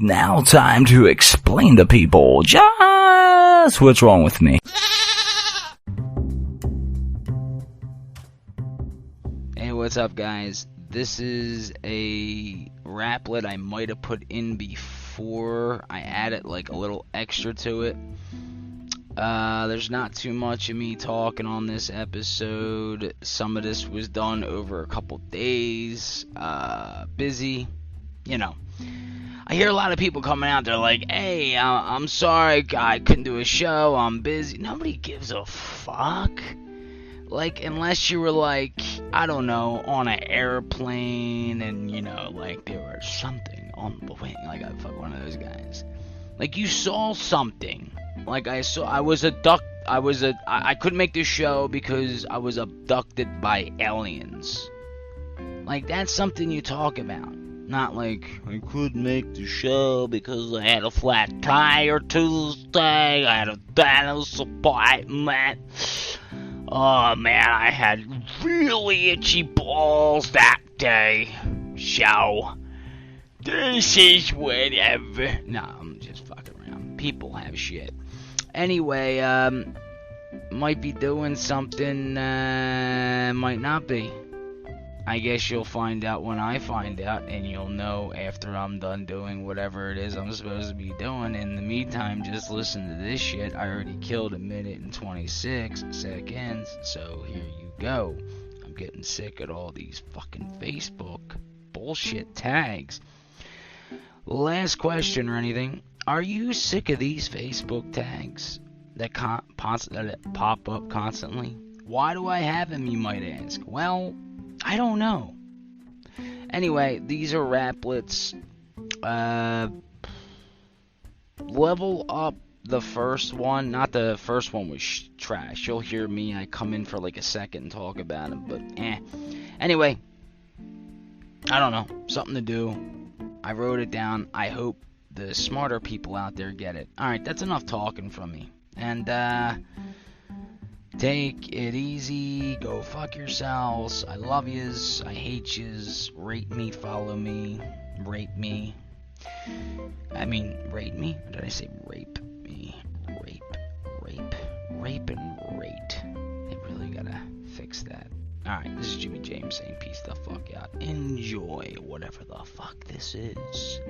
now time to explain to people just what's wrong with me. Hey, what's up, guys? This is a raplet I might have put in before. I added like a little extra to it. There's not too much of me talking on this episode. Some of this was done over a couple days. Busy, you know. I hear a lot of people coming out there like, hey, I'm sorry, I couldn't do a show, I'm busy. Nobody gives a fuck. Like, unless you were like, I don't know, on an airplane and, you know, like there was something on the wing. Like, I fuck one of those guys. Like, you saw something. Like, I couldn't make this show because I was abducted by aliens. Like, that's something you talk about. Not like, I couldn't make the show because I had a flat tire Tuesday, I had a dentist appointment. Oh man, I had really itchy balls that day. So, this is whatever. Nah, I'm just fucking around. People have shit. Anyway, might be doing something, might not be. I guess you'll find out when I find out, and you'll know after I'm done doing whatever it is I'm supposed to be doing. In the meantime, just listen to this shit. I already killed 1 minute and 26 seconds, so here you go. I'm getting sick of all these fucking Facebook bullshit tags. Last question or anything. Are you sick of these Facebook tags that pop up constantly? Why do I have them, you might ask? Well, I don't know. Anyway, these are Raplitz. Level up the first one. Not the first one was trash. You'll hear me. I come in for like a second and talk about it, but Anyway, I don't know. Something to do. I wrote it down. I hope the smarter people out there get it. Alright, that's enough talking from me. And, take it easy, go fuck yourselves, I love yous, I hate yous, rate me, follow me, rape me. I mean, rate me? Or did I say rape me? Rape and rate. They really gotta fix that. Alright, this is Jimmy James saying peace the fuck out. Enjoy whatever the fuck this is.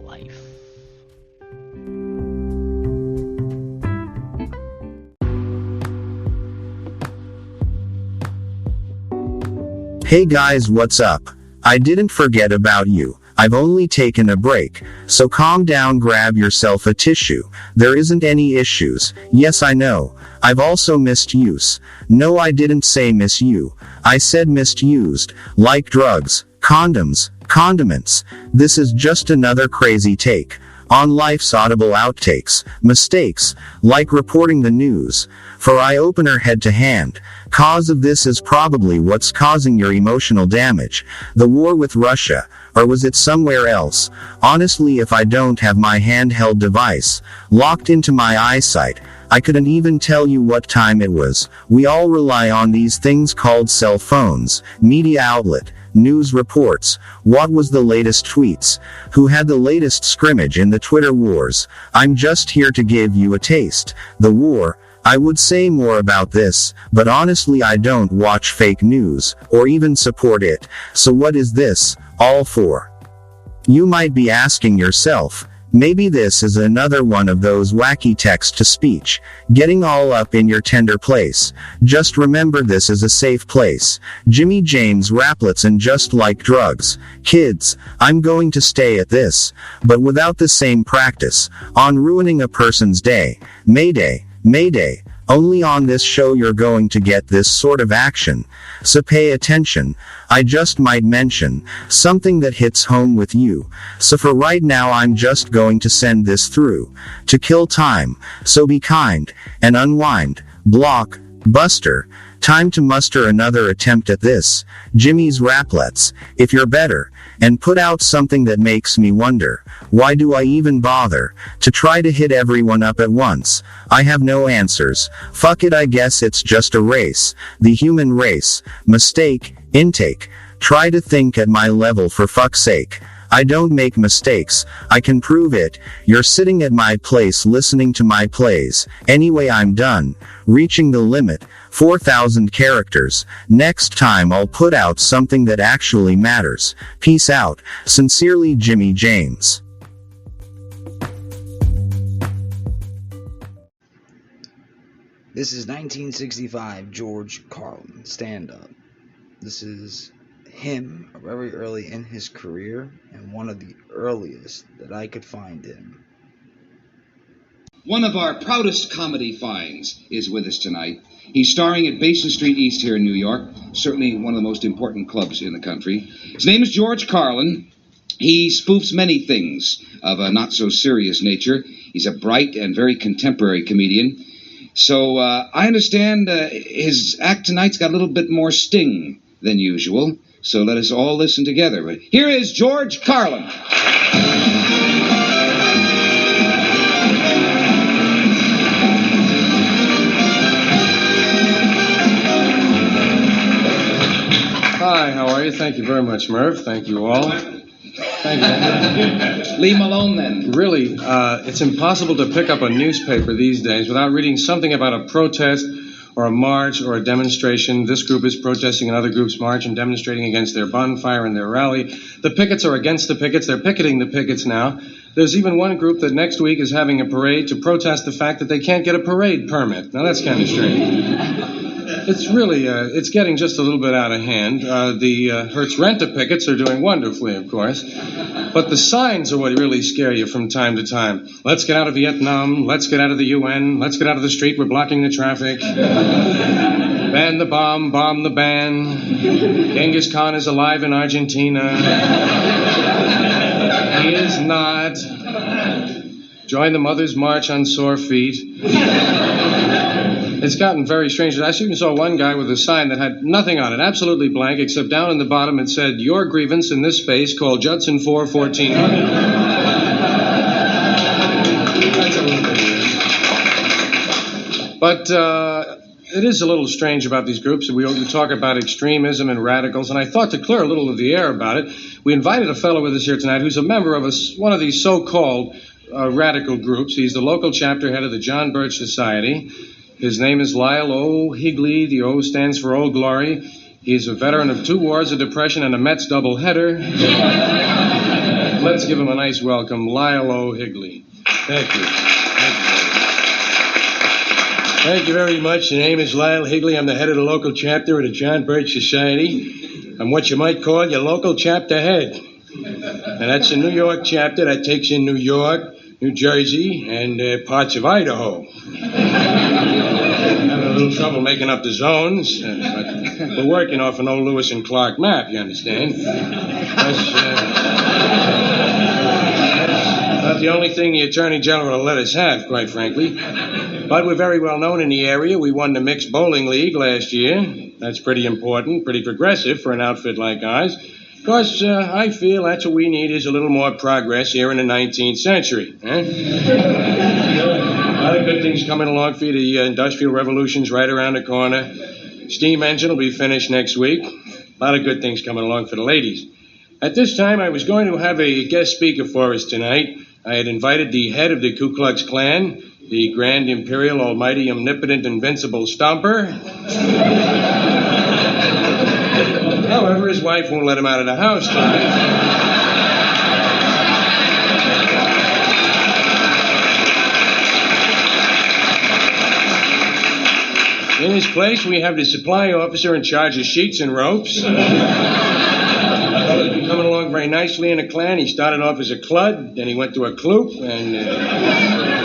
Life. Hey guys, what's up? I didn't forget about you. I've only taken a break, so calm down, grab yourself a tissue. There isn't any issues. Yes, I know. I've also missed use. No, I didn't say miss you. I said misused, like drugs, condoms, condiments. This is just another crazy take on life's audible outtakes, mistakes, like reporting the news. For eye-opener head to hand, cause of this is probably what's causing your emotional damage. The war with Russia, or was it somewhere else? Honestly, if I don't have my handheld device locked into my eyesight, I couldn't even tell you what time it was. We all rely on these things called cell phones, media outlet, news reports. What was the latest tweets? Who had the latest scrimmage in the Twitter wars? I'm just here to give you a taste. The war. I would say more about this, but honestly I don't watch fake news, or even support it. So what is this all for? You might be asking yourself. Maybe this is another one of those wacky text-to-speech, getting all up in your tender place. Just remember, this is a safe place. Jimmy James Raplitz, and just like drugs, kids, I'm going to stay at this, but without the same practice, on ruining a person's day. Mayday, Mayday. Only on this show you're going to get this sort of action. So pay attention. I just might mention something that hits home with you. So for right now I'm just going to send this through to kill time. So be kind and unwind. Block. Buster. Time to muster another attempt at this. Jimmy's Raplets. If you're better. And put out something that makes me wonder. Why do I even bother to try to hit everyone up at once? I have no answers. Fuck it, I guess it's just a race. The human race. Mistake. Intake. Try to think at my level, for fuck's sake. I don't make mistakes, I can prove it. You're sitting at my place listening to my plays. Anyway, I'm done. Reaching the limit. 4,000 characters. Next time I'll put out something that actually matters. Peace out. Sincerely, Jimmy James. This is 1965 George Carlin stand-up. This is him very early in his career and one of the earliest that I could find him. One of our proudest comedy finds is with us tonight. He's starring at Basin Street East here in New York, certainly one of the most important clubs in the country. His name is George Carlin. He spoofs many things of a not-so-serious nature. He's a bright and very contemporary comedian. So I understand his act tonight's got a little bit more sting than usual. So let us all listen together. But here is George Carlin. Hi, how are you? Thank you very much, Merv. Thank you all. Thank you. Leave him alone, then. Really, it's impossible to pick up a newspaper these days without reading something about a protest or a march or a demonstration. This group is protesting another group's march and demonstrating against their bonfire and their rally. The pickets are against the pickets. They're picketing the pickets now. There's even one group that next week is having a parade to protest the fact that they can't get a parade permit. Now, that's kind of strange. It's really, it's getting just a little bit out of hand. The Hertz Rent-A-Pickets are doing wonderfully, of course. But the signs are what really scare you from time to time. Let's get out of Vietnam. Let's get out of the UN. Let's get out of the street. We're blocking the traffic. Ban the bomb the ban. Genghis Khan is alive in Argentina. He is not. Join the Mother's March on sore feet. It's gotten very strange. I even saw one guy with a sign that had nothing on it, absolutely blank, except down in the bottom it said, "Your grievance in this space, call Judson 41400." That's a little bit weird. But it is a little strange about these groups. We talk about extremism and radicals, and I thought to clear a little of the air about it, we invited a fellow with us here tonight who's a member of one of these so-called radical groups. He's the local chapter head of the John Birch Society. His name is Lyle O. Higley. The O stands for Old Glory. He's a veteran of 2 wars, a depression, and a Mets doubleheader. Let's give him a nice welcome, Lyle O. Higley. Thank you. Thank you very much. The name is Lyle Higley. I'm the head of the local chapter of the John Birch Society. I'm what you might call your local chapter head. And that's the New York chapter that takes in New York, New Jersey, and parts of Idaho. Having a little trouble making up the zones, but we're working off an old Lewis and Clark map, you understand? That's not the only thing the Attorney General will let us have, quite frankly. But we're very well known in the area. We won the Mixed Bowling League last year. That's pretty important, pretty progressive for an outfit like ours. Of course, I feel that's what we need is a little more progress here in the 19th century. A lot of good things coming along for you. The Industrial Revolution's right around the corner. Steam engine will be finished next week. A lot of good things coming along for the ladies. At this time, I was going to have a guest speaker for us tonight. I had invited the head of the Ku Klux Klan, the Grand Imperial Almighty Omnipotent Invincible Stomper. However, his wife won't let him out of the house tonight. In his place, we have the supply officer in charge of sheets and ropes. He's been coming along very nicely in the Klan. He started off as a clud, then he went to a kloop, and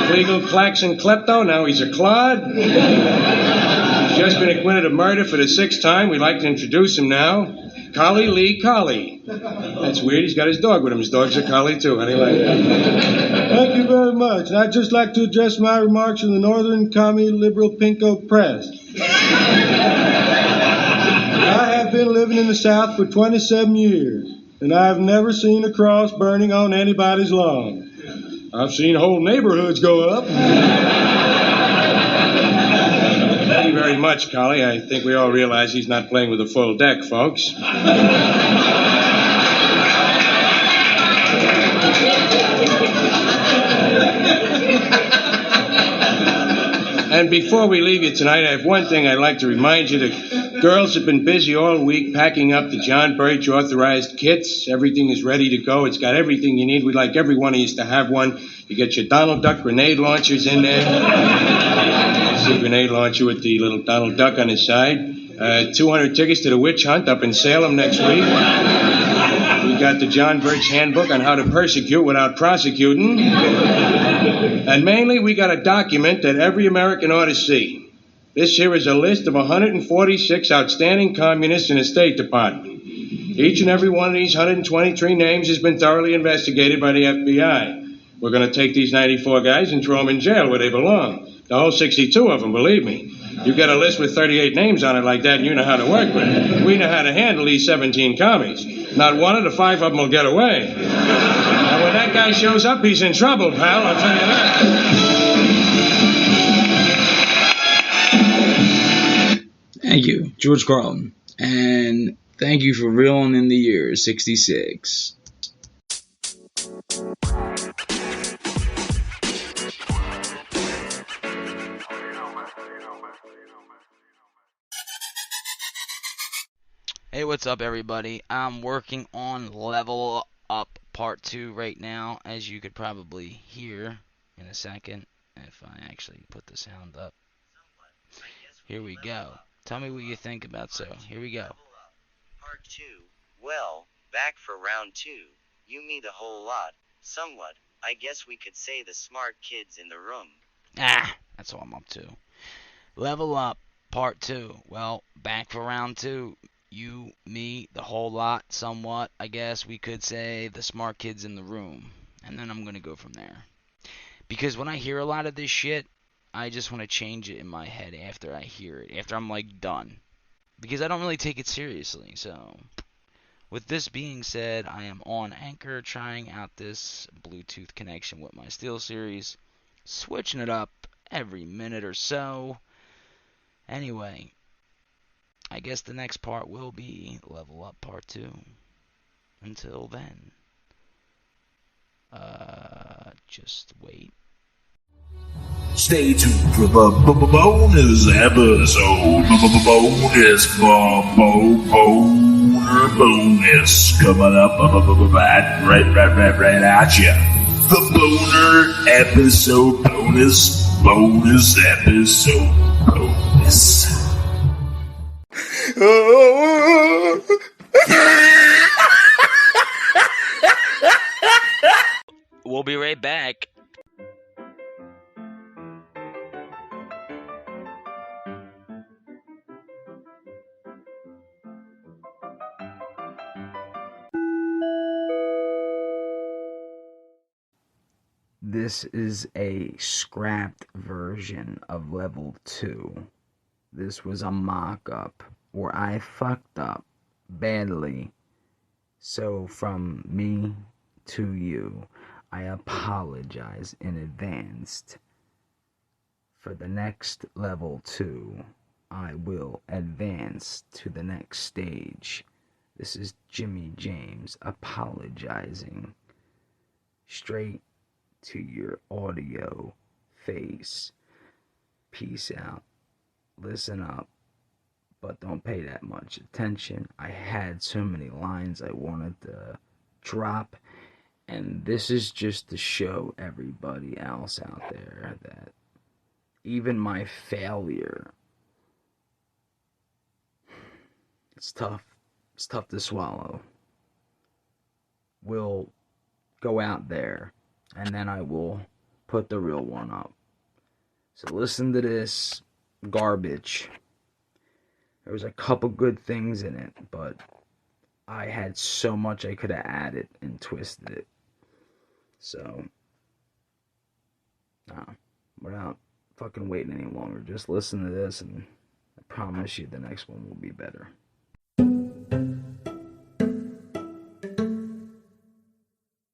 Kleagle, Klaxon, Klepto. Now he's a clod. He's just been acquitted of murder for the 6th time. We'd like to introduce him now. Collie Lee Collie. That's weird. He's got his dog with him. His dog's a collie, too. How do you like that? Thank you very much. And I'd just like to address my remarks in the Northern Commie Liberal Pinko Press. I have been living in the South for 27 years, and I've never seen a cross burning on anybody's lawn. I've seen whole neighborhoods go up. Thank you very much, Collie. I think we all realize he's not playing with a full deck, folks. And before we leave you tonight, I have one thing I'd like to remind you. The girls have been busy all week packing up the John Birch authorized kits. Everything is ready to go. It's got everything you need. We'd like every one of you to have one. You get your Donald Duck grenade launchers in there. That's the grenade launcher with the little Donald Duck on his side. 200 tickets to the witch hunt up in Salem next week. We got the John Birch handbook on how to persecute without prosecuting. And mainly, we got a document that every American ought to see. This here is a list of 146 outstanding communists in the State Department. Each and every one of these 123 names has been thoroughly investigated by the FBI. We're going to take these 94 guys and throw them in jail where they belong. The whole 62 of them, believe me. You get a list with 38 names on it like that, and you know how to work with it. We know how to handle these 17 commies. Not one of the 5 of them will get away. And when that guy shows up, he's in trouble, pal, I'll tell you that. Thank you, George Carlton. And thank you for reeling in the year 66. Hey, what's up, everybody? I'm working on Level Up Part 2 right now, as you could probably hear in a second if I actually put the sound up. Here we go. Tell me what you think about so. Here we go. Part 2. Well, back for round 2. You me the whole lot. Somewhat. I guess we could say the smart kids in the room. That's all I'm up to. Level Up Part 2. Well, back for round 2. You, me, the whole lot, somewhat, I guess we could say the smart kids in the room. And then I'm going to go from there. Because when I hear a lot of this shit, I just want to change it in my head after I hear it. After I'm, like, done. Because I don't really take it seriously. So, with this being said, I am on Anchor trying out this Bluetooth connection with my SteelSeries. Switching it up every minute or so. Anyway, I guess the next part will be Level Up Part 2. Until then, just wait. Stay tuned for the bonus episode. Bonus coming up right at you. The boner episode bonus episode bonus. We'll be right back. This is a scrapped version of Level 2. This was a mock-up where I fucked up badly. So from me to you, I apologize in advance. For the next Level 2, I will advance to the next stage. This is Jimmy James apologizing straight to your audio face. Peace out. Listen up, but don't pay that much attention. I had so many lines I wanted to drop, and this is just to show everybody else out there that even my failure, it's tough to swallow, will go out there, and then I will put the real one up. So listen to this garbage. There was a couple good things in it, but I had so much I could have added and twisted it. So, without fucking waiting any longer, just listen to this, and I promise you the next one will be better.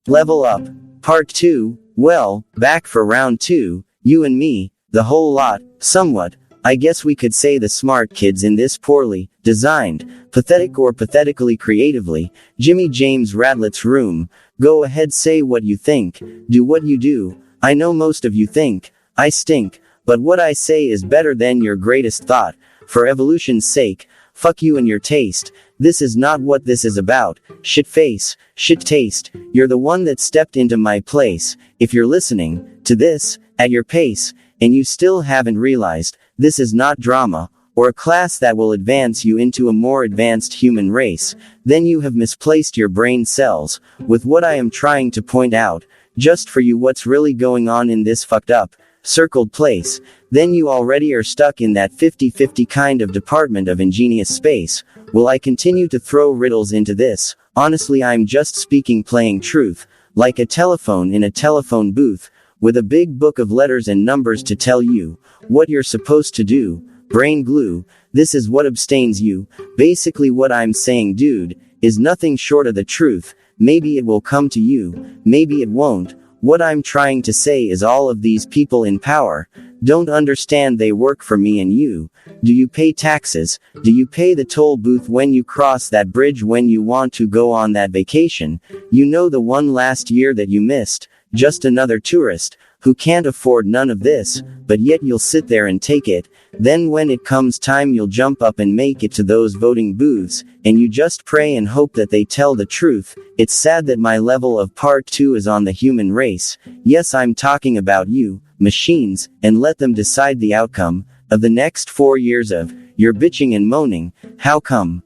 Level Up Part 2. Well, back for round 2. You and me, the whole lot, somewhat. I guess we could say the smart kids in this poorly designed, pathetic or pathetically creatively, Jimmy James Raplitz room. Go ahead, say what you think, do what you do, I know most of you think I stink, but what I say is better than your greatest thought. For evolution's sake, fuck you and your taste. This is not what this is about. Shit face, shit taste. You're the one that stepped into my place. If you're listening to this at your pace, and you still haven't realized, this is not drama, or a class that will advance you into a more advanced human race, then you have misplaced your brain cells, with what I am trying to point out, just for you what's really going on in this fucked up, circled place, then you already are stuck in that 50-50 kind of department of ingenious space. Will I continue to throw riddles into this? Honestly, I'm just speaking plain truth, like a telephone in a telephone booth, with a big book of letters and numbers to tell you what you're supposed to do. Brain glue, this is what abstains you. Basically what I'm saying, dude, is nothing short of the truth. Maybe it will come to you, maybe it won't. What I'm trying to say is all of these people in power don't understand they work for me and you. Do you pay taxes? Do you pay the toll booth when you cross that bridge when you want to go on that vacation? You know, the one last year that you missed. Just another tourist who can't afford none of this, but yet you'll sit there and take it. Then when it comes time, you'll jump up and make it to those voting booths, and you just pray and hope that they tell the truth. It's sad that my level of part 2 is on the human race. Yes, I'm talking about you, machines, and let them decide the outcome of the next 4 years of your bitching and moaning. How come?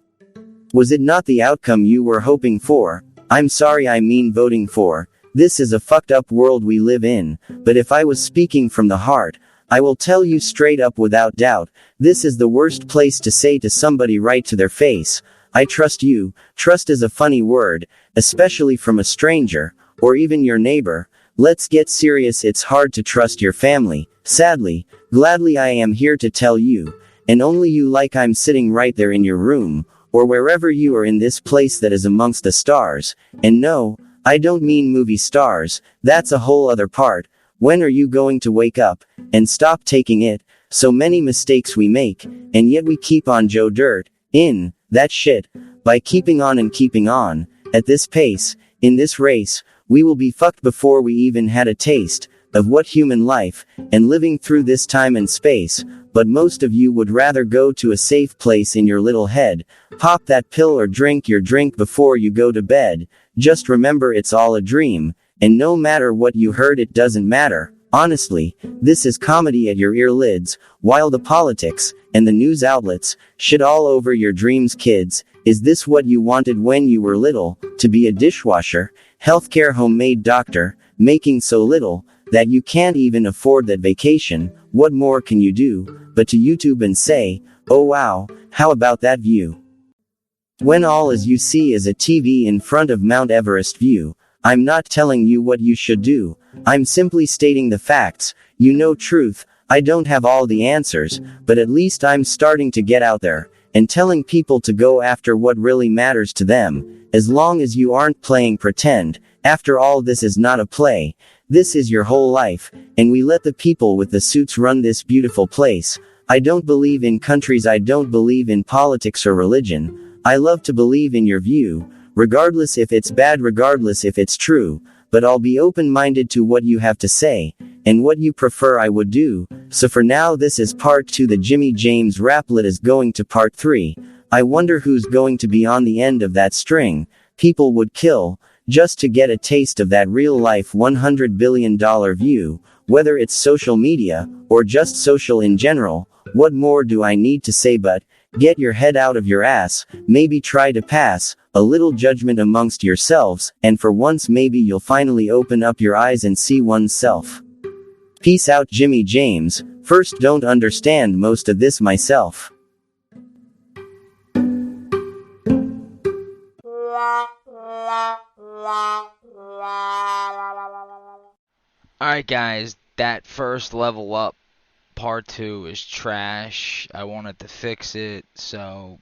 Was it not the outcome you were hoping for? I'm sorry, I mean voting for. This is a fucked up world we live in, but if I was speaking from the heart, I will tell you straight up without doubt, this is the worst place to say to somebody right to their face, I trust you. Trust is a funny word, especially from a stranger, or even your neighbor. Let's get serious, it's hard to trust your family. Sadly, gladly I am here to tell you, and only you, like I'm sitting right there in your room, or wherever you are in this place that is amongst the stars, and no, I don't mean movie stars, that's a whole other part. When are you going to wake up, and stop taking it? So many mistakes we make, and yet we keep on Joe Dirt, in, that shit. By keeping on and keeping on, at this pace, in this race, we will be fucked before we even had a taste of what human life, and living through this time and space. But most of you would rather go to a safe place in your little head, pop that pill or drink your drink before you go to bed. Just remember it's all a dream, and no matter what you heard, it doesn't matter. Honestly, this is comedy at your earlids, while the politics and the news outlets shit all over your dreams. Kids, is this what you wanted when you were little? To be a dishwasher, healthcare, homemade doctor, making so little that you can't even afford that vacation? What more can you do but to YouTube and say, oh wow, how about that view? When all as you see is a TV in front of Mount Everest view. I'm not telling you what you should do. I'm simply stating the facts. You know truth. I don't have all the answers, but at least I'm starting to get out there and telling people to go after what really matters to them. As long as you aren't playing pretend. After all, this is not a play. This is your whole life, and we let the people with the suits run this beautiful place. I don't believe in countries. I don't believe in politics or religion. I love to believe in your view, regardless if it's bad, regardless if it's true, but I'll be open-minded to what you have to say, and what you prefer I would do. So for now, this is part 2. The Jimmy James Raplit is going to part 3. I wonder who's going to be on the end of that string. People would kill, just to get a taste of that real-life $100 billion view, whether it's social media, or just social in general. What more do I need to say but, get your head out of your ass, maybe try to pass a little judgment amongst yourselves, and for once maybe you'll finally open up your eyes and see oneself. Peace out, Jimmy James. First, don't understand most of this myself. Alright guys, that first level up part 2 is trash. I wanted to fix it, so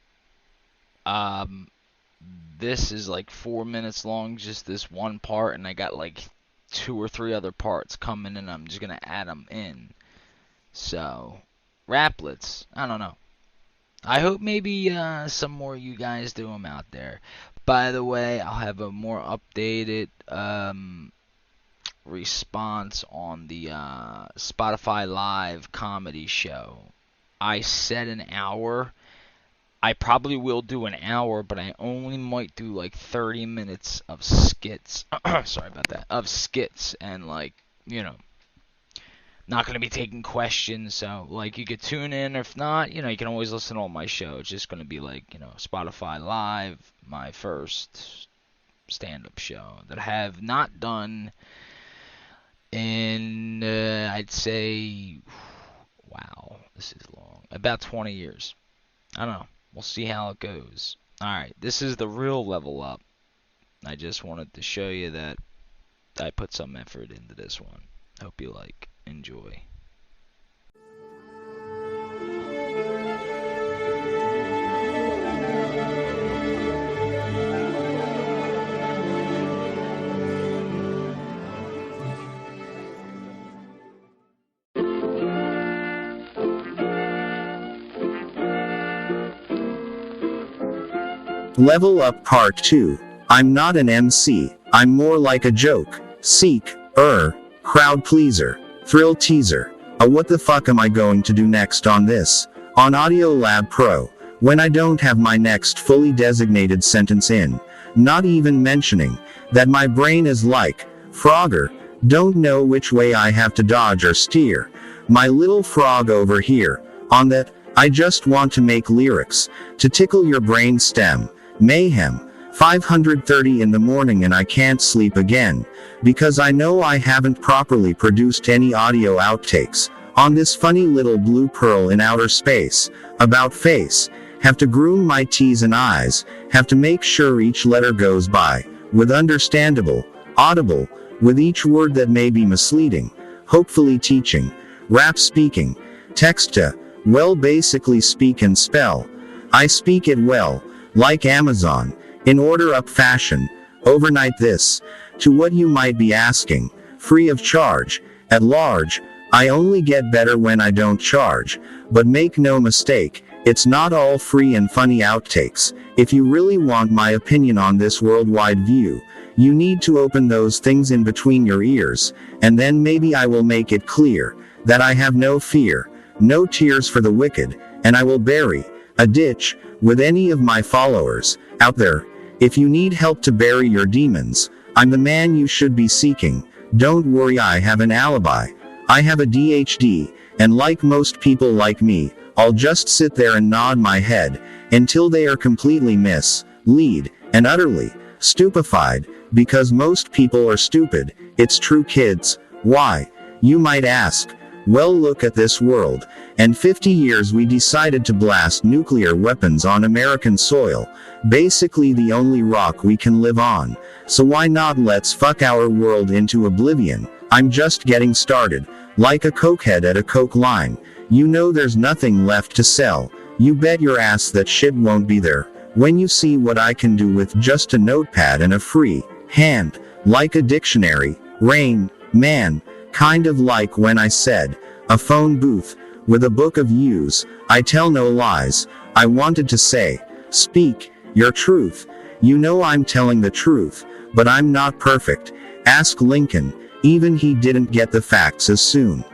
this is like 4 minutes long, just this one part, and I got like 2 or 3 other parts coming, and I'm just gonna add them in. So Raplitz, I don't know. I hope maybe some more of you guys do them out there. By the way, I'll have a more updated response on the Spotify Live comedy show. I said an hour. I probably will do an hour, but I only might do like 30 minutes of skits. Sorry about that. Of skits, and like, you know, not going to be taking questions. So like, you could tune in, or if not, you know, you can always listen to all my show. It's just going to be like, you know, Spotify Live, my first stand-up show that I have not done in, I'd say, wow, this is long, about 20 years. I don't know. We'll see how it goes. Alright, this is the real level up. I just wanted to show you that I put some effort into this one. Hope you enjoy. Level Up Part 2. I'm not an MC, I'm more like a joke, seek, crowd pleaser, thrill teaser. What the fuck am I going to do next on this? On Audio Lab Pro, when I don't have my next fully designated sentence in, not even mentioning that my brain is like Frogger, don't know which way I have to dodge or steer. My little frog over here, on that, I just want to make lyrics, to tickle your brain stem. Mayhem. 5:30 in the morning and I can't sleep again, because I know I haven't properly produced any audio outtakes, on this funny little blue pearl in outer space, about face, have to groom my T's and I's, have to make sure each letter goes by, with understandable, audible, with each word that may be misleading, hopefully teaching, rap speaking, text to, well basically speak and spell, I speak it well, like Amazon, in order up fashion, overnight this, to what you might be asking, free of charge, at large, I only get better when I don't charge, but make no mistake, it's not all free and funny outtakes. If you really want my opinion on this worldwide view, you need to open those things in between your ears, and then maybe I will make it clear, that I have no fear, no tears for the wicked, and I will bury a ditch with any of my followers out there. If you need help to bury your demons, I'm the man you should be seeking. Don't worry, I have an alibi. I have a DHD, and like most people like me, I'll just sit there and nod my head until they are completely misled and utterly stupefied, because most people are stupid. It's true, kids. Why? You might ask. Well, look at this world. And 50 years we decided to blast nuclear weapons on American soil, basically the only rock we can live on. So why not let's fuck our world into oblivion? I'm just getting started, like a cokehead at a coke line. You know there's nothing left to sell. You bet your ass that shit won't be there when you see what I can do with just a notepad and a free hand, like a dictionary. Rain Man, kind of like when I said, a phone booth, with a book of views. I tell no lies. I wanted to say, speak your truth. You know I'm telling the truth, but I'm not perfect. Ask Lincoln, even he didn't get the facts as soon.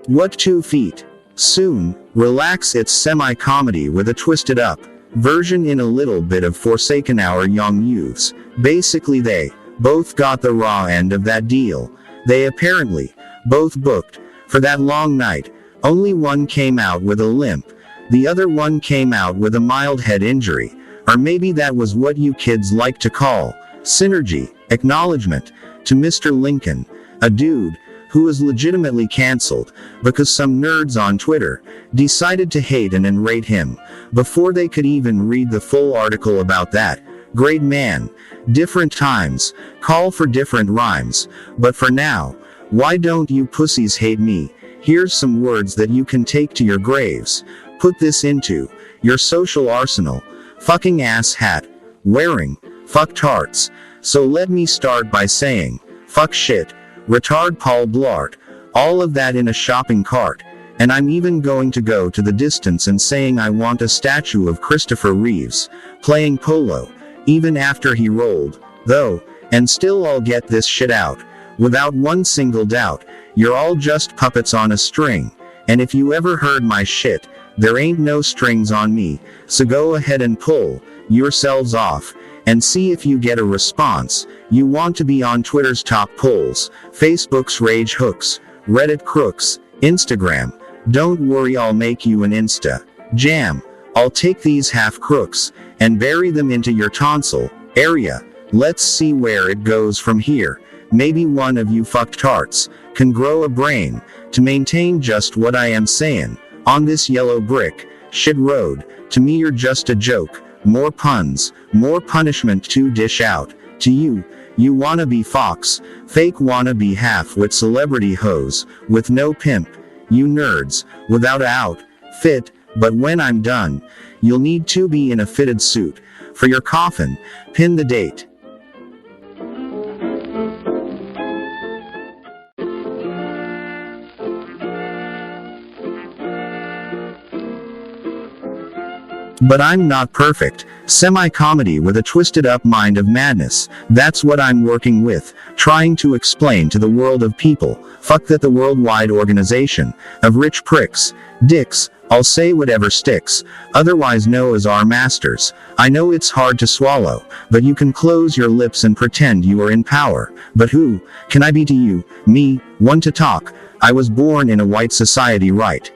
What 2 feet? Soon, relax, it's semi-comedy with a twisted up version in a little bit of Forsaken Our Young Youths. Basically they both got the raw end of that deal. They apparently both booked for that long night. Only one came out with a limp. The other one came out with a mild head injury. Or maybe that was what you kids like to call synergy. Acknowledgement to Mr. Lincoln, a dude who was legitimately cancelled because some nerds on Twitter decided to hate and enrate him before they could even read the full article about that great man. Different times call for different rhymes, but for now, why don't you pussies hate me? Here's some words that you can take to your graves. Put this into your social arsenal. Fucking ass hat wearing fucktards. So let me start by saying, fuck shit, retard Paul Blart, all of that in a shopping cart. And I'm even going to go to the distance and saying I want a statue of Christopher Reeves playing polo, even after he rolled, though, and still I'll get this shit out. without one single doubt, you're all just puppets on a string. And if you ever heard my shit, there ain't no strings on me, so go ahead and pull yourselves off, and see if you get a response. You want to be on Twitter's top polls, Facebook's rage hooks, Reddit crooks, Instagram. Don't worry, I'll make you an Insta jam. I'll take these half crooks and bury them into your tonsil area. Let's see where it goes from here. Maybe one of you fucktards can grow a brain to maintain just what I am saying on this yellow brick shit road. To me, you're just a joke. More puns, more punishment to dish out to you. You wannabe fox, fake wannabe half-wit celebrity hoes with no pimp. You nerds, without a outfit. But when I'm done, you'll need to be in a fitted suit. For your coffin, pin the date. But I'm not perfect. Semi-comedy with a twisted up mind of madness. That's what I'm working with, trying to explain to the world of people. Fuck that, the worldwide organization of rich pricks, dicks. I'll say whatever sticks, otherwise know as our masters. I know it's hard to swallow, but you can close your lips and pretend you are in power. But who can I be to you? Me, one to talk. I was born in a white society, right?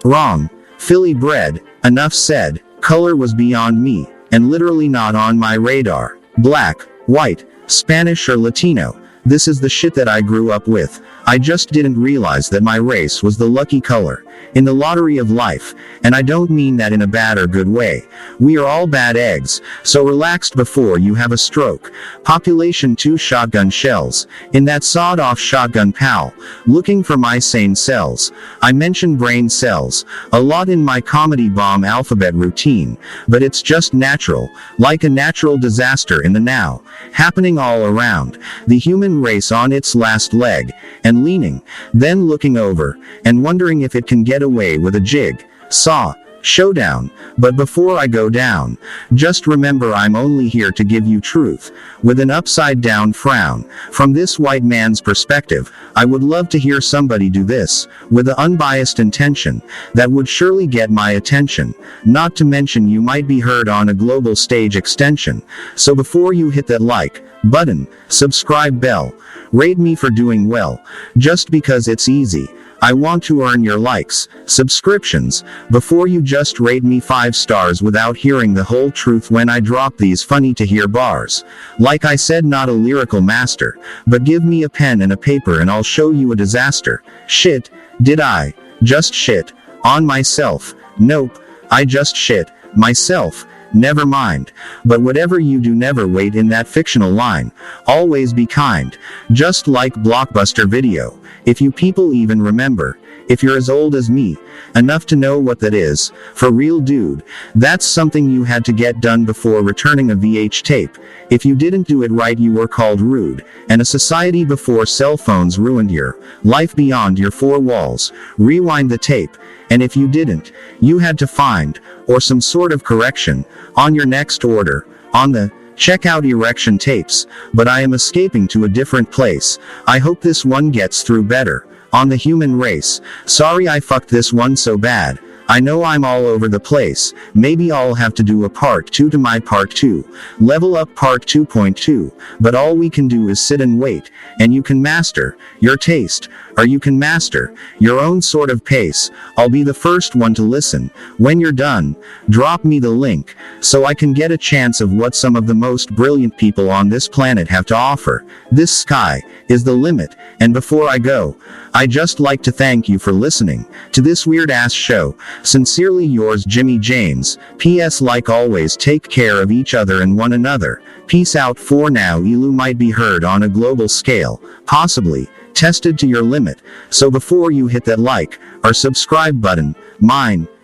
Wrong. Philly bred. Enough said. Color was beyond me, and literally not on my radar. Black, white, Spanish or Latino. This is the shit that I grew up with. I just didn't realize that my race was the lucky color in the lottery of life, and I don't mean that in a bad or good way. We are all bad eggs, so relaxed before you have a stroke. Population 2 shotgun shells in that sawed-off shotgun pal, looking for my sane cells. I mention brain cells a lot in my comedy bomb alphabet routine, but it's just natural, like a natural disaster in the now, happening all around. The human race on its last leg, and leaning, then looking over, and wondering if it can get away with a jig saw showdown. But before I go down, just remember I'm only here to give you truth, with an upside down frown. From this white man's perspective, I would love to hear somebody do this, with an unbiased intention, that would surely get my attention. Not to mention you might be heard on a global stage extension. So before you hit that like button, subscribe bell, rate me for doing well, just because it's easy. I want to earn your likes, subscriptions, before you just rate me 5 stars without hearing the whole truth when I drop these funny to hear bars. Like I said, not a lyrical master, but give me a pen and a paper and I'll show you a disaster. Shit, did I just shit on myself? Nope, I just shit myself. Never mind. But whatever you do, never wait in that fictional line. Always be kind. Just like Blockbuster Video. If you people even remember. If you're as old as me, enough to know what that is. For real, dude. That's something you had to get done before returning a VH tape. If you didn't do it right, you were called rude. And a society before cell phones ruined your life beyond your 4 walls. Rewind the tape. And if you didn't, you had to find, or some sort of correction, on your next order, on the checkout erection tapes. But I am escaping to a different place. I hope this one gets through better. On the human race. Sorry I fucked this one so bad. I know I'm all over the place. Maybe I'll have to do a part 2 to my part 2. Level up part 2.2. But all we can do is sit and wait. And you can master your taste. Or you can master your own sort of pace. I'll be the first one to listen. When you're done, drop me the link, so I can get a chance of what some of the most brilliant people on this planet have to offer. This sky is the limit. And before I go, I just like to thank you for listening to this weird ass show. Sincerely yours, Jimmy James. P.S. Like always, take care of each other and one another. Peace out for now. Elu might be heard on a global scale, possibly tested to your limit. So before you hit that like or subscribe button,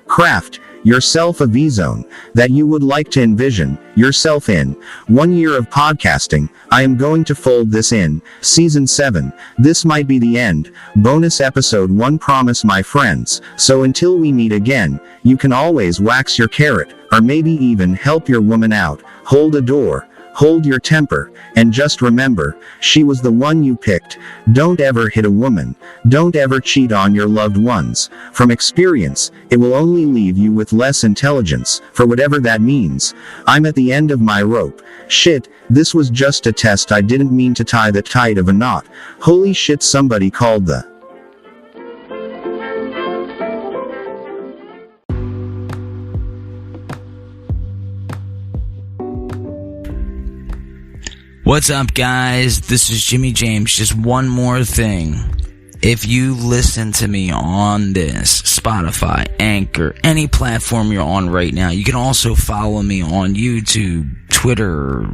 craft yourself a V-zone that you would like to envision yourself in. 1 year of podcasting, I am going to fold this in. Season 7, this might be the end. Bonus episode 1, promise my friends. So until we meet again, you can always wax your carrot, or maybe even help your woman out, hold a door, hold your temper, and just remember, she was the one you picked. Don't ever hit a woman. Don't ever cheat on your loved ones. From experience, it will only leave you with less intelligence, for whatever that means. I'm at the end of my rope. Shit, this was just a test. I didn't mean to tie that tight of a knot. Holy shit, somebody called the... What's up, guys? This is Jimmy James. Just one more thing. If you listen to me on this, Spotify, Anchor, any platform you're on right now, you can also follow me on YouTube, Twitter,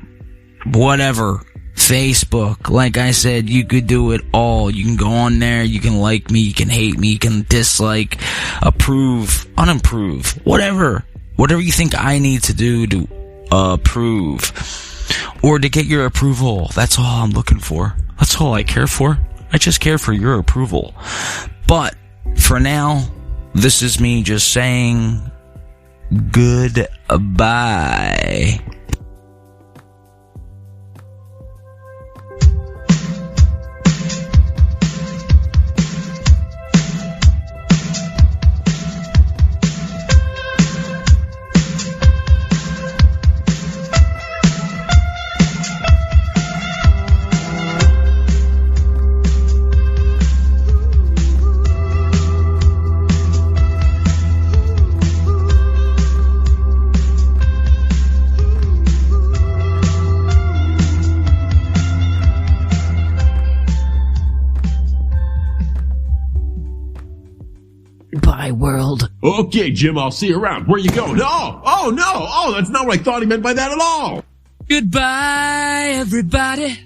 whatever, Facebook. Like I said, you could do it all. You can go on there, you can like me, you can hate me, you can dislike, approve, unapprove, whatever you think I need to do to approve. Or to get your approval. That's all I'm looking for. That's all I care for. I just care for your approval. But, for now, this is me just saying goodbye. Bye, world. Okay, Jim, I'll see you around. Where you going? Oh, no! Oh, that's not what I thought he meant by that at all! Goodbye, everybody.